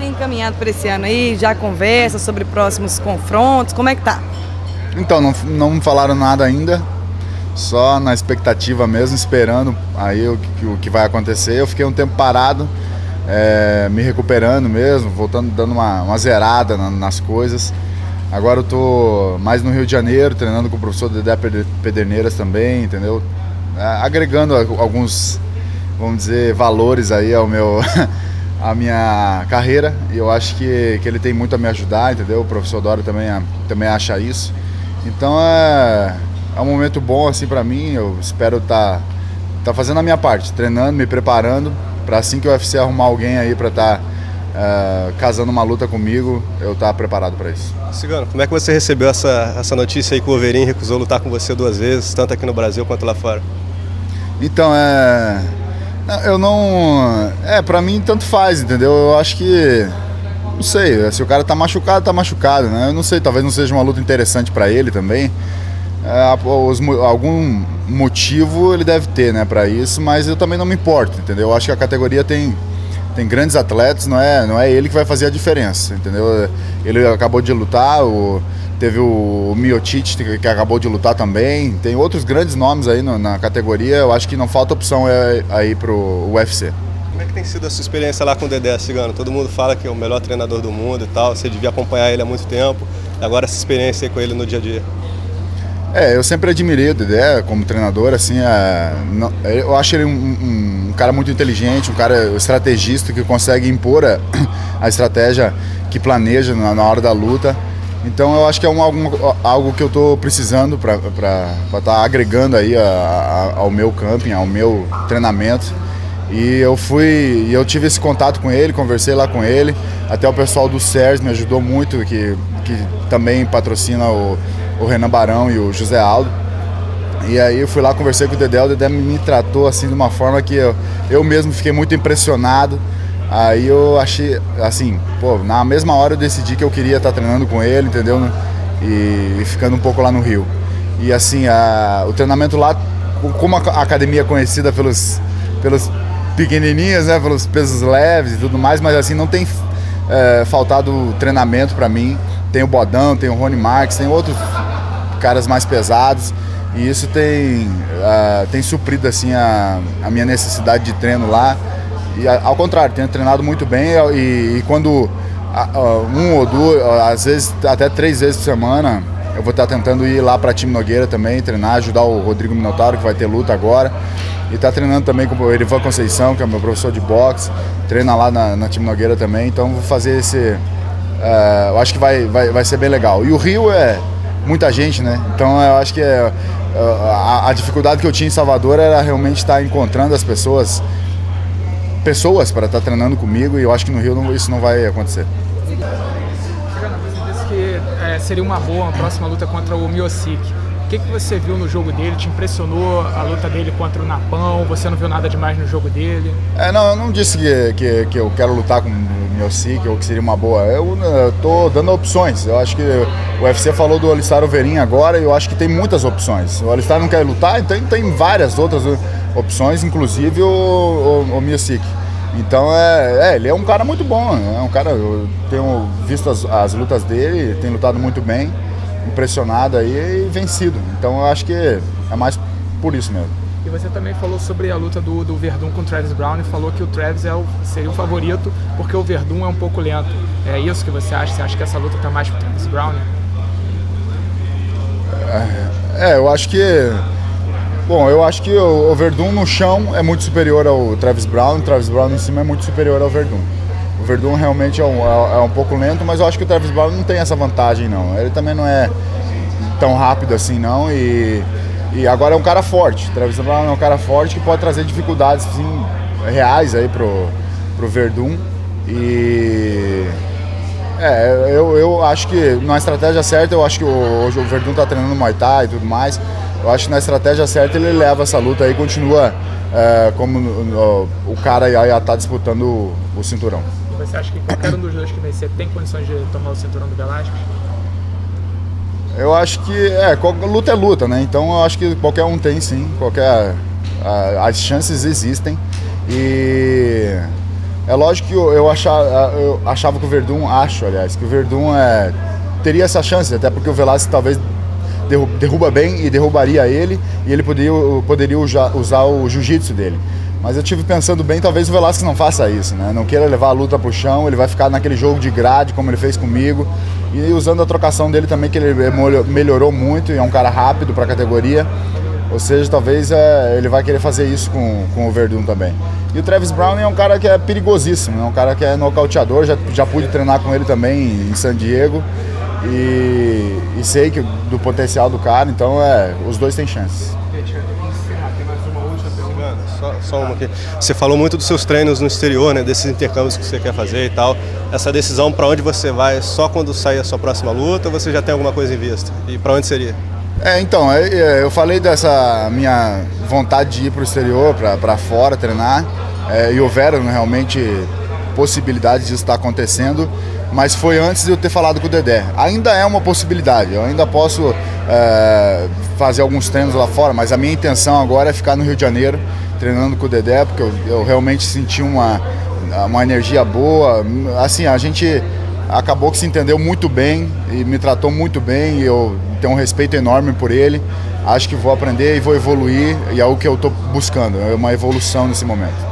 tem encaminhado para esse ano aí? Já conversa sobre próximos confrontos? Como é que tá? Então, não me falaram nada ainda, só na expectativa mesmo, esperando aí o que vai acontecer. Eu fiquei um tempo parado, me recuperando mesmo, voltando, dando uma zerada nas coisas. Agora eu tô mais no Rio de Janeiro, treinando com o professor Dedé Pederneiras também, entendeu? Agregando alguns, vamos dizer, valores aí ao à minha carreira, e eu acho que ele tem muito a me ajudar, entendeu? O professor Dório também acha isso. Então é um momento bom assim para mim. Eu espero tá fazendo a minha parte, treinando, me preparando para assim que o UFC arrumar alguém aí para estar casando uma luta comigo, eu estar preparado para isso. Cigano, como é que você recebeu essa notícia aí que o Overeem recusou lutar com você 2 vezes, tanto aqui no Brasil quanto lá fora? Então eu não, para mim tanto faz, entendeu? Eu acho que, não sei, se o cara tá machucado, né? Eu não sei, talvez não seja uma luta interessante para ele também. Algum motivo ele deve ter, né, para isso, mas eu também não me importo, entendeu? Eu acho que a categoria tem grandes atletas, não é ele que vai fazer a diferença, entendeu? Ele acabou de lutar, teve o Miocic que acabou de lutar também, tem outros grandes nomes aí na categoria. Eu acho que não falta opção aí pro UFC. Como é que tem sido a sua experiência lá com o Dedé, Cigano? Todo mundo fala que é o melhor treinador do mundo e tal, você devia acompanhar ele há muito tempo, agora essa experiência aí com ele no dia a dia. Eu sempre admirei o Dedé como treinador, assim, eu acho ele um cara muito inteligente, um cara estrategista que consegue impor a estratégia que planeja na hora da luta. Então eu acho que é algo que eu estou precisando para estar agregando aí ao meu camping, ao meu treinamento. E eu tive esse contato com ele, conversei lá com ele, até o pessoal do SERS me ajudou muito, que também patrocina o Renan Barão e o José Aldo. E aí eu fui lá, conversei com o Dedé me tratou assim de uma forma que eu mesmo fiquei muito impressionado. Aí eu achei, assim, na mesma hora eu decidi que eu queria estar treinando com ele, entendeu? E ficando um pouco lá no Rio. E assim, o treinamento lá, como a academia é conhecida pelos pequenininhos, né, pelos pesos leves e tudo mais, mas assim, não tem faltado treinamento para mim. Tem o Bodão, tem o Rony Marques, tem outros caras mais pesados, e isso tem suprido assim a minha necessidade de treino lá. E ao contrário, tenho treinado muito bem, e quando 1 ou 2, às vezes até 3 vezes por semana, eu vou estar tentando ir lá para Time Nogueira também, treinar, ajudar o Rodrigo Minotauro, que vai ter luta agora, e tá treinando também com o Erivan Conceição, que é meu professor de boxe, treina lá na Time Nogueira também. Então vou fazer eu acho que vai ser bem legal. E o Rio é muita gente, né? Então eu acho que a dificuldade que eu tinha em Salvador era realmente estar encontrando as pessoas para estar treinando comigo, e eu acho que no Rio isso não vai acontecer. Você disse que seria uma boa a próxima luta contra o Miocic. O que você viu no jogo dele? Te impressionou a luta dele contra o Napão? Você não viu nada demais no jogo dele? Não, eu não disse que eu quero lutar com o Miocic ou que seria uma boa. Eu tô dando opções. Eu acho que o UFC falou do Alistar Overeem agora, e eu acho que tem muitas opções. O Alistar não quer lutar, então tem várias outras opções, inclusive o Miocic. Então ele é um cara muito bom, é um cara, eu tenho visto as lutas dele, tem lutado muito bem, impressionado aí e vencido. Então eu acho que é mais por isso mesmo. E você também falou sobre a luta do Verdun com o Travis Brown e falou que o Travis seria o favorito porque o Verdun é um pouco lento. É isso que você acha? Você acha que essa luta está mais pro Travis Brown, né? Eu acho que... Bom, eu acho que o Verdun no chão é muito superior ao Travis Brown, o Travis Brown em cima é muito superior ao Verdun. O Verdun realmente é um pouco lento, mas eu acho que o Travis Brown não tem essa vantagem, não. Ele também não é tão rápido assim, não, e agora é um cara forte. O Travis Brown é um cara forte que pode trazer dificuldades assim, reais aí pro Verdun. E eu acho que na estratégia certa, eu acho que hoje o Verdun tá treinando Muay Thai e tudo mais. Eu acho que na estratégia certa ele leva essa luta aí e continua como o cara aí tá disputando o cinturão. E você acha que qualquer um dos dois que vencer tem condições de tomar o cinturão do Velasquez? Eu acho que luta é luta, né? Então eu acho que qualquer um tem, sim. As chances existem. E É lógico que eu achava que o Verdun, que o Verdun teria essa chance, até porque o Velasquez talvez derruba bem e derrubaria ele, e ele poderia usar o jiu-jitsu dele. Mas eu tive pensando bem, talvez o Velasquez não faça isso, né? Não queira levar a luta pro chão, ele vai ficar naquele jogo de grade, como ele fez comigo, e usando a trocação dele também, que ele melhorou muito, e é um cara rápido para a categoria. Ou seja, talvez ele vai querer fazer isso com o Verdun também. E o Travis Brown é um cara que é perigosíssimo, é um cara que é nocauteador, já pude treinar com ele também em San Diego. E sei que do potencial do cara, então os dois têm chances. Só uma aqui. Você falou muito dos seus treinos no exterior, né? Desses intercâmbios que você quer fazer e tal. Essa decisão para onde você vai só quando sair a sua próxima luta, ou você já tem alguma coisa em vista? E para onde seria? Então, eu falei dessa minha vontade de ir para o exterior, para fora, treinar. E houveram realmente possibilidades disso estar acontecendo, mas foi antes de eu ter falado com o Dedé. Ainda é uma possibilidade, eu ainda posso fazer alguns treinos lá fora, mas a minha intenção agora é ficar no Rio de Janeiro, treinando com o Dedé, porque eu realmente senti uma energia boa. Assim, a gente acabou que se entendeu muito bem e me tratou muito bem, e eu tenho um respeito enorme por ele. Acho que vou aprender e vou evoluir, e é o que eu estou buscando, é uma evolução nesse momento.